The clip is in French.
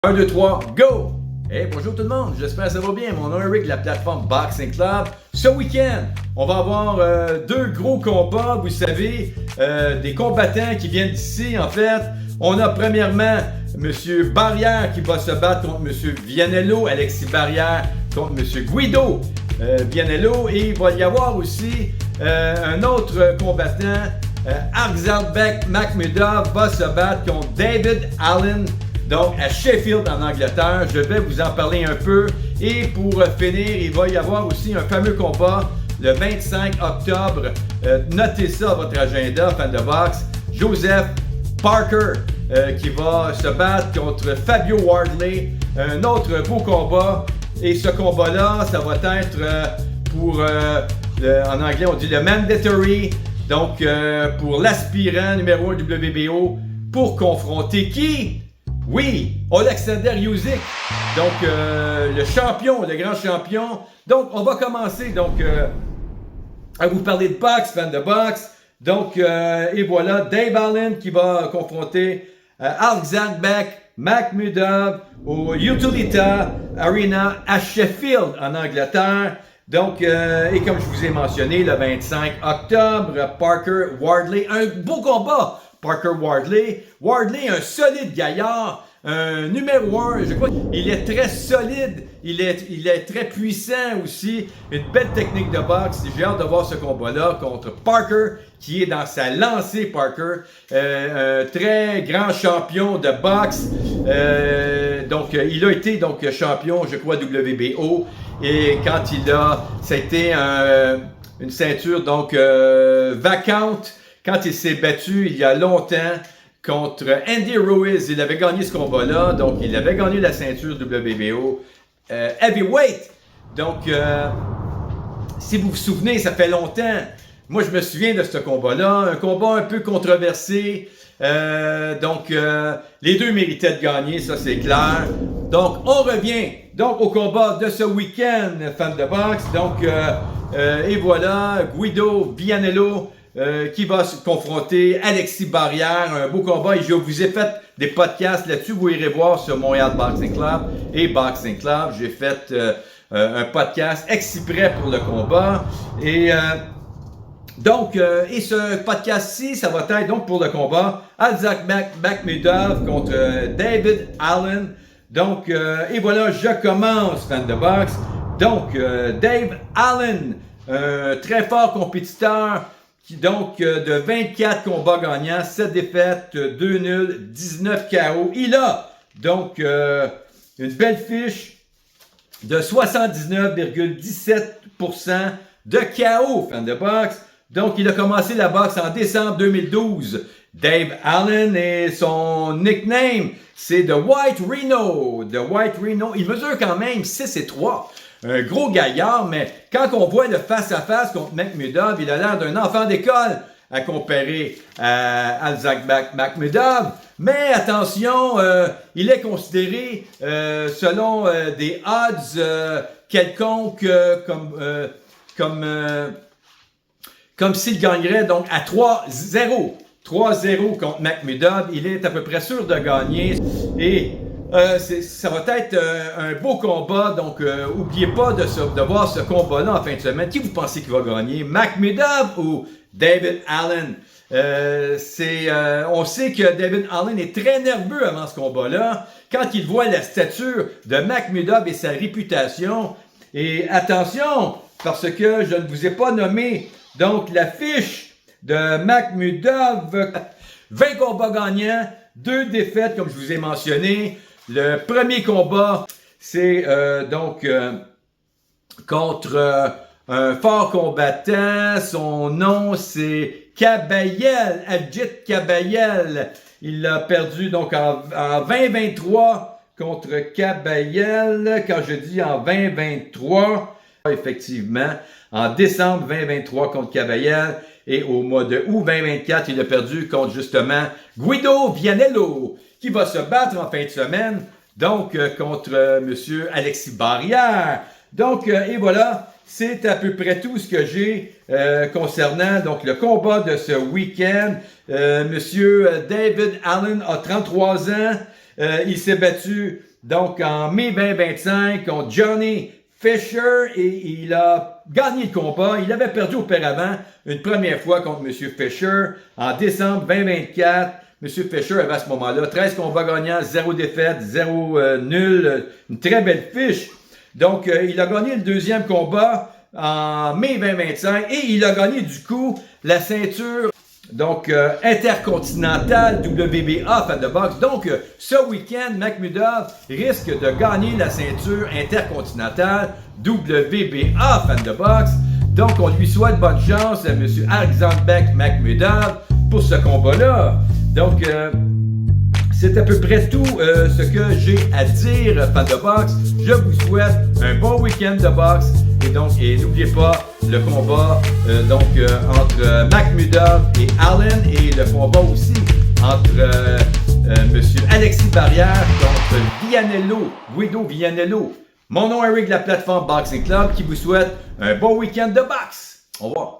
1, 2, 3, go! Hey, bonjour tout le monde, j'espère que ça va bien. Mon nom est Rick de la plateforme Boxing Club. Ce week-end, on va avoir deux gros combats, vous savez, des combattants qui viennent d'ici. En fait, on a premièrement M. Barrière qui va se battre contre M. Vianello, Alexis Barrière contre M. Guido Vianello. Et il va y avoir aussi un autre combattant, Arzalbek Makhmudov, va se battre contre David Allen. Donc, à Sheffield, en Angleterre, je vais vous en parler un peu. Et pour finir, il va y avoir aussi un fameux combat le 25 octobre. Notez ça à votre agenda, fan de boxe. Joseph Parker qui va se battre contre Fabio Wardley. Un autre beau combat. Et ce combat-là, ça va être pour, en anglais, on dit le mandatory. Donc, pour l'aspirant numéro 1 WBO pour confronter qui? Oui, Alexander Usyk, donc le champion, le grand champion. Donc, on va commencer à vous parler de boxe, fan de boxe. Donc, et voilà, Dave Allen qui va confronter Arzalbek Makhmudov au Utilita Arena à Sheffield, en Angleterre. Donc, et comme je vous ai mentionné, le 25 octobre, Parker Wardley, un beau combat. Parker Wardley. Wardley, un solide gaillard, un numéro 1, je crois. Il est très solide, il est très puissant aussi. Une belle technique de boxe. J'ai hâte de voir ce combat-là contre Parker, qui est dans sa lancée, Parker. Un très grand champion de boxe. Donc, il a été champion, je crois, WBO. Et quand c'était une ceinture vacante. Quand il s'est battu il y a longtemps contre Andy Ruiz, il avait gagné ce combat-là, donc il avait gagné la ceinture WBO Heavyweight. Donc, si vous vous souvenez, ça fait longtemps. Moi, je me souviens de ce combat-là, un combat un peu controversé. Les deux méritaient de gagner, ça c'est clair. Donc, on revient au combat de ce week-end, fan de boxe. Donc, et voilà, Guido Vianello. Qui va se confronter Alexis Barrière, un beau combat. Et je vous ai fait des podcasts là-dessus. Vous irez voir sur Montréal Boxing Club et Boxing Club. J'ai fait un podcast exprès pour le combat. Et ce podcast-ci, ça va être donc pour le combat Arzalbek Makhmudov contre David Allen. Donc, et voilà, je commence, fan de boxe. Donc, Dave Allen, très fort compétiteur. De 24 combats gagnants, 7 défaites, 2 nuls, 19 KO. Il a donc une belle fiche de 79,17% de KO, fan de boxe. Donc, il a commencé la boxe en décembre 2012. Dave Allen et son nickname, c'est The White Rhino. The White Rhino, il mesure quand même 6'3". Un gros gaillard, mais quand on voit le face-à-face contre Makhmudov, il a l'air d'un enfant d'école à comparer à Arzalbek Makhmudov. Mais attention, il est considéré selon des odds quelconques comme s'il gagnerait donc à 3-0. 3-0 contre Makhmudov. Il est à peu près sûr de gagner. Et ça va être un beau combat, donc n'oubliez pas de voir ce combat-là en fin de semaine. Qui vous pensez qui va gagner? Makhmudov ou David Allen? On sait que David Allen est très nerveux avant ce combat-là. Quand il voit la stature de Makhmudov et sa réputation. Et attention, parce que je ne vous ai pas nommé donc la fiche de Makhmudov. 20 combats gagnants, 2 défaites comme je vous ai mentionné. Le premier combat, c'est contre un fort combattant. Son nom, c'est Kabayel, Ajit Kabayel. Il a perdu donc en 2023 contre Kabayel. Quand je dis en 2023, effectivement, en décembre 2023 contre Kabayel. Et au mois de août 2024, il a perdu contre justement Guido Vianello, qui va se battre en fin de semaine, donc contre monsieur Alexis Barrière. Donc, et voilà, c'est à peu près tout ce que j'ai concernant donc le combat de ce week-end. Monsieur David Allen a 33 ans. Il s'est battu donc en mai 2025 contre Johnny Fisher et il a gagné le combat. Il avait perdu auparavant une première fois contre M. Fisher en décembre 2024. M. Fisher avait à ce moment-là 13 combats gagnants, 0 défaite, 0 nul, une très belle fiche. Donc, il a gagné le deuxième combat en mai 2025 et il a gagné du coup la ceinture donc intercontinentale WBA fan de boxe. Donc, ce week-end, Makhmudov risque de gagner la ceinture intercontinentale WBA fan de boxe. Donc, on lui souhaite bonne chance à M. Alexandre Makhmudov pour ce combat-là. Donc, c'est à peu près tout ce que j'ai à dire, fans de boxe. Je vous souhaite un bon week-end de boxe. Et n'oubliez pas le combat entre Makhmudov et Allen et le combat aussi entre M. Alexis Barrière contre Guido Vianello. Mon nom est Eric de la plateforme Boxing Club qui vous souhaite un bon week-end de boxe. Au revoir.